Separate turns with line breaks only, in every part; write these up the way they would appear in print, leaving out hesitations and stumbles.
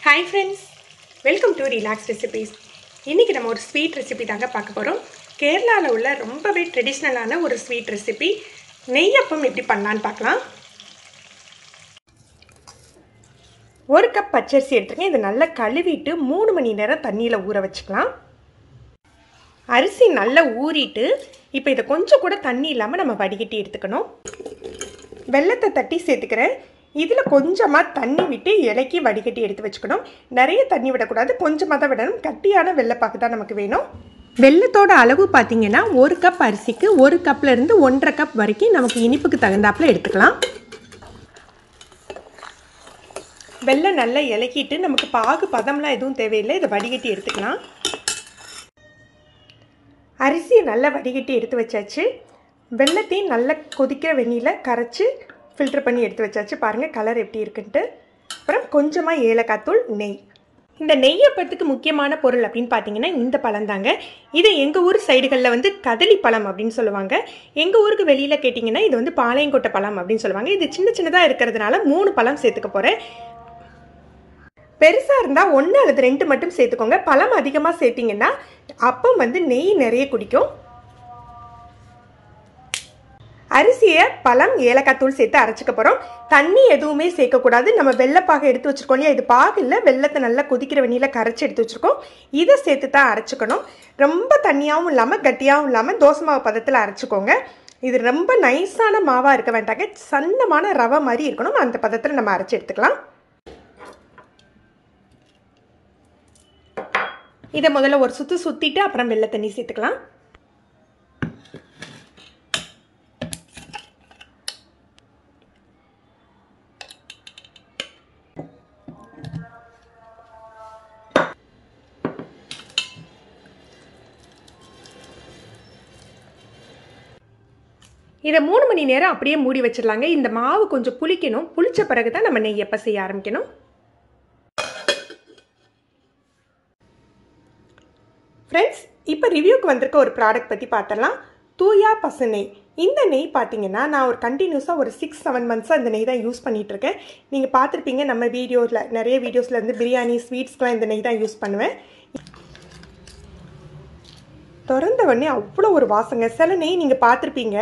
Hi friends, welcome to Relax Recipes. இன்னைக்கு நம்ம ஒரு ஸ்வீட் ரெசிபி தாங்க பார்க்க போறோம். கேரளால உள்ள ரொம்பவே ட்ரெடிஷனலான ஒரு ஸ்வீட் ரெசிபி நெய் அப்பம் எப்படி பண்ணலாம்னு பார்க்கலாம். ஒரு கப் பச்சரிசி எடுத்துங்க. இத நல்லா கழுவிட்டு 3 மணி நேரம் தண்ணியில ஊற வச்சுக்கலாம். அரிசி நல்லா ஊறிட்டு இப்போ இத கொஞ்சம் கூட தண்ணி இல்லாம நம்ம வடிகட்டி எடுத்துக்கணும். வெல்லத்தை தட்டி சேர்த்துக்கிறேன். இதுல கொஞ்சமா தண்ணி விட்டு இலக்கி வடிகட்டி எடுத்து வச்சுக்கணும். நிறைய தண்ணி விடக்கூடாது, கொஞ்சமா தான் விடணும். கட்டியான வெல்லப்பாக்கு தான் நமக்கு வேணும். வெல்லத்தோட அளவு பார்த்தீங்கன்னா 1 கப் அரிசிக்கு 1 கப்ல இருந்து 1.5 கப் வரைக்கும் நமக்கு இனிப்புக்கு தகுந்தாப்புல எடுத்துக்கலாம். வெல்லம் நல்லா இலக்கிட்டு நமக்கு பாகு பதம்லாம் எதுவும் தேவையில்லை. இதை வடிகட்டி எடுத்துக்கலாம். அரிசியை நல்லா வடிகட்டி எடுத்து வச்சாச்சு. வெல்லத்தையும் நல்லா கொதிக்கிற வெந்நீரில் கரைச்சி ஃபில்டர் பண்ணி எடுத்து வச்சாச்சு. பாருங்கள் கலர் எப்படி இருக்குன்ட்டு. அப்புறம் கொஞ்சமாக ஏலக்காய் தூள், நெய். இந்த நெய்யப்பத்துக்கு முக்கியமான பொருள் அப்படின்னு பார்த்தீங்கன்னா இந்த பழம் தாங்க. இதை எங்கள் ஊர் சைடுகளில் கதலி பழம் அப்படின்னு சொல்லுவாங்க. எங்கள் ஊருக்கு வெளியில் கேட்டிங்கன்னா இது பாளையங்கோட்டை பழம் அப்படின்னு சொல்லுவாங்க. இது சின்ன சின்னதாக இருக்கிறதுனால 3 பழம் சேர்த்துக்க போகிறேன். பெருசாக இருந்தால் 1 அல்லது 2 மட்டும் சேர்த்துக்கோங்க. பழம் அதிகமாக சேர்த்திங்கன்னா அப்பம் நெய் நிறைய குடிக்கும். அரிசியை பழம் ஏலக்காய் தூள் சேர்த்து அரைச்சிக்க போகிறோம். தண்ணி எதுவுமே சேர்க்கக்கூடாது. நம்ம வெள்ளைப்பாக எடுத்து வச்சுருக்கோம் இல்லையா, இது பாகு இல்லை, வெள்ளத்தை நல்லா கொதிக்கிற வெந்நீரில் கரைச்சி எடுத்து வச்சுருக்கோம். இதை சேர்த்து தான் அரைச்சிக்கணும். ரொம்ப தண்ணியாகவும் இல்லாமல் கட்டியாகவும் இல்லாமல் தோசை மாவு பதத்தில் அரைச்சிக்கோங்க. இது ரொம்ப நைஸான மாவாக இருக்க வேண்டாங்க, சன்னமான ரவை மாதிரி இருக்கணும். அந்த பதத்தில் நம்ம அரைச்சி எடுத்துக்கலாம். இதை முதல்ல ஒரு சுற்றிட்டு அப்புறம் வெள்ளை தண்ணி சேர்த்துக்கலாம். இதை 3 மணி நேரம் அப்படியே மூடி வச்சிடலாங்க. இந்த மாவு கொஞ்சம் புளிக்கணும். புளிச்ச பிறகு தான் நம்ம நெய்யப்பம் செய்ய ஆரம்பிக்கணும். ஃப்ரெண்ட்ஸ், இப்போ ரிவ்யூக்கு வந்திருக்க ஒரு ப்ராடக்ட் பற்றி பார்த்துடலாம். தூயா பசு நெய். இந்த நெய் பார்த்தீங்கன்னா நான் ஒரு கண்டினியூஸாக ஒரு 6-7 மந்த்ஸாக இந்த நெய் தான் யூஸ் பண்ணிகிட்ருக்கேன். நீங்கள் பார்த்துருப்பீங்க நம்ம வீடியோவில், நிறைய வீடியோஸில் பிரியாணி ஸ்வீட்ஸ்க்கெலாம் இந்த நெய் தான் யூஸ் பண்ணுவேன். திறந்த உடனே அவ்வளோ ஒரு வாசங்க. சில நெய் நீங்கள் பார்த்துருப்பீங்க,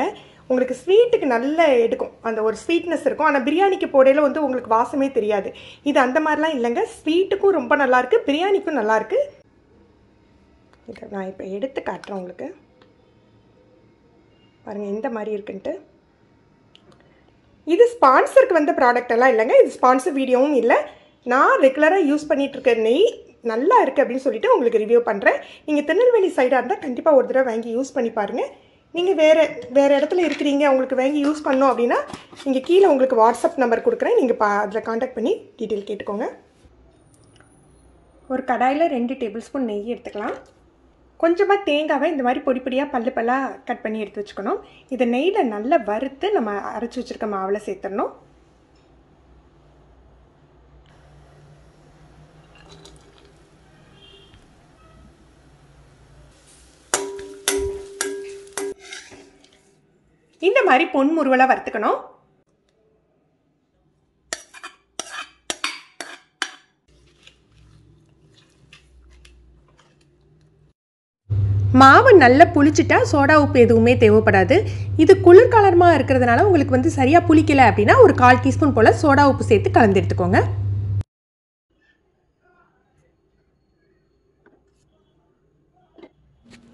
உங்களுக்கு ஸ்வீட்டுக்கு நல்லா எடுக்கும், அந்த ஒரு ஸ்வீட்னஸ் இருக்கும். ஆனால் பிரியாணிக்கு போடையில் உங்களுக்கு வாசமே தெரியாது. இது அந்த மாதிரிலாம் இல்லைங்க. ஸ்வீட்டுக்கும் ரொம்ப நல்லாயிருக்கு, பிரியாணிக்கும் நல்லாயிருக்கு. நான் இப்போ எடுத்து காட்டுறேன் உங்களுக்கு. பாருங்கள் இந்த மாதிரி இருக்குன்ட்டு. இது ஸ்பான்சருக்கு வந்த ப்ராடக்ட் எல்லாம் இல்லைங்க. இது ஸ்பான்சர் வீடியோவும் இல்லை. நான் ரெகுலராக யூஸ் பண்ணிகிட்ருக்க நெய் நல்லா இருக்குது அப்படின்னு சொல்லிட்டு உங்களுக்கு ரிவ்யூ பண்ணுறேன். நீங்கள் திருநெல்வேலி சைடாக இருந்தால் கண்டிப்பாக ஒரு தடவை வாங்கி யூஸ் பண்ணி பாருங்கள். நீங்கள் வேறு இடத்துல இருக்கிறீங்க, உங்களுக்கு வாங்கி யூஸ் பண்ணோம் அப்படின்னா நீங்கள் கீழே உங்களுக்கு வாட்ஸ்அப் நம்பர் கொடுக்குறேன். நீங்கள் அதில் காண்டாக்ட் பண்ணி டீட்டெயில் கேட்டுக்கோங்க. ஒரு கடாயில் 2 டேபிள் ஸ்பூன் நெய் எடுத்துக்கலாம். கொஞ்சமாக தேங்காவை இந்த மாதிரி பொடி பொடியாக பல்லாக கட் பண்ணி எடுத்து வச்சுக்கணும். இதை நெய்யில் நல்லா வறுத்து நம்ம அரைச்சி வச்சுருக்க மாவில் சேர்த்துடணும். இந்த மாதிரி பொன் முருவலாக வறுத்துக்கணும். மாவு நல்லா புளிச்சிட்டா சோடா உப்பு எதுவுமே தேவைப்படாது. இது குளிர்காலமாக இருக்கிறதுனால உங்களுக்கு சரியாக புளிக்கலை அப்படின்னா ஒரு 1/4 டீஸ்பூன் போல் சோடா உப்பு சேர்த்து கலந்து எடுத்துக்கோங்க.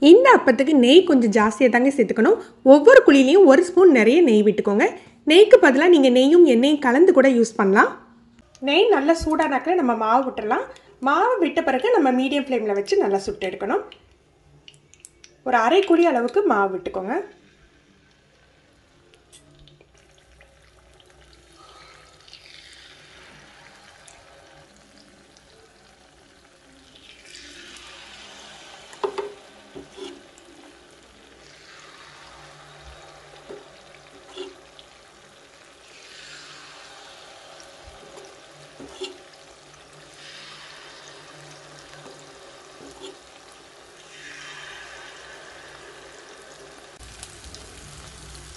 இந்த அப்பத்துக்கு நெய் கொஞ்சம் ஜாஸ்தியாக தாங்க சேர்த்துக்கணும். ஒவ்வொரு குழிலையும் 1 ஸ்பூன் நிறைய நெய் விட்டுக்கோங்க. நெய்க்கு பதிலாக நீங்கள் நெய்யும் எண்ணெயும் கலந்து கூட யூஸ் பண்ணலாம். நெய் நல்லா சூடானாக்கில் நம்ம மாவு விட்டுடலாம். மாவு விட்ட பிறகு நம்ம மீடியம் ஃப்ளேமில் வச்சு நல்லா சுட்டு எடுக்கணும். ஒரு 1/2 குழி அளவுக்கு மாவு விட்டுக்கோங்க.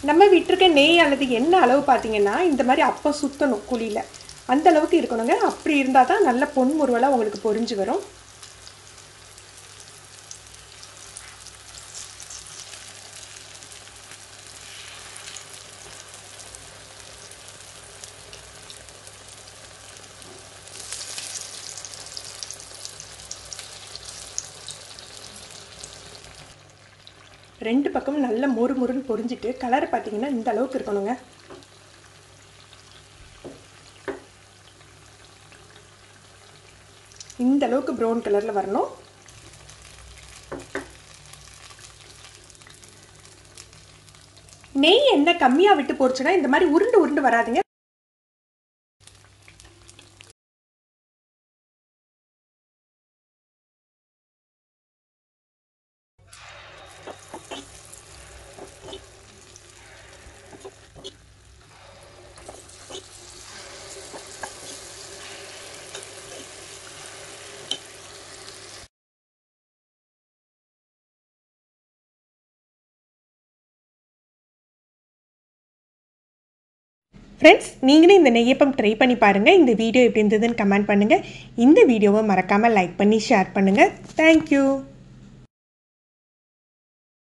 நம்ம விட்டுருக்க நெய் அல்லது எண்ணெய் அளவு பார்த்தீங்கன்னா இந்த மாதிரி அப்பம் சுற்றணும் குழியில். அந்த அளவுக்கு இருக்கணுங்க. அப்படி இருந்தால் தான் நல்ல பொன்முறுவலாக உங்களுக்கு பொரிஞ்சு வரும். ரெண்டு பக்கமும் நல்ல மொறுமொறுன்னு பொரிஞ்சிட்டு கலர் பார்த்தீங்கன்னா இந்த அளவுக்கு இருக்கணுங்க. இந்த அளவுக்கு ப்ரௌன் கலரில் வரணும். நெய் எண்ணெய் கம்மியாக விட்டு போச்சுன்னா இந்த மாதிரி உருண்டு உருண்டு வராதுங்க. ஃப்ரெண்ட்ஸ், நீங்களே இந்த நெய்யப்பம் ட்ரை பண்ணி பாருங்கள். இந்த வீடியோ எப்படி இருந்ததுன்னு கமெண்ட் பண்ணுங்கள். இந்த வீடியோவை மறக்காமல் லைக் பண்ணி ஷேர் பண்ணுங்கள். தேங்க்யூ.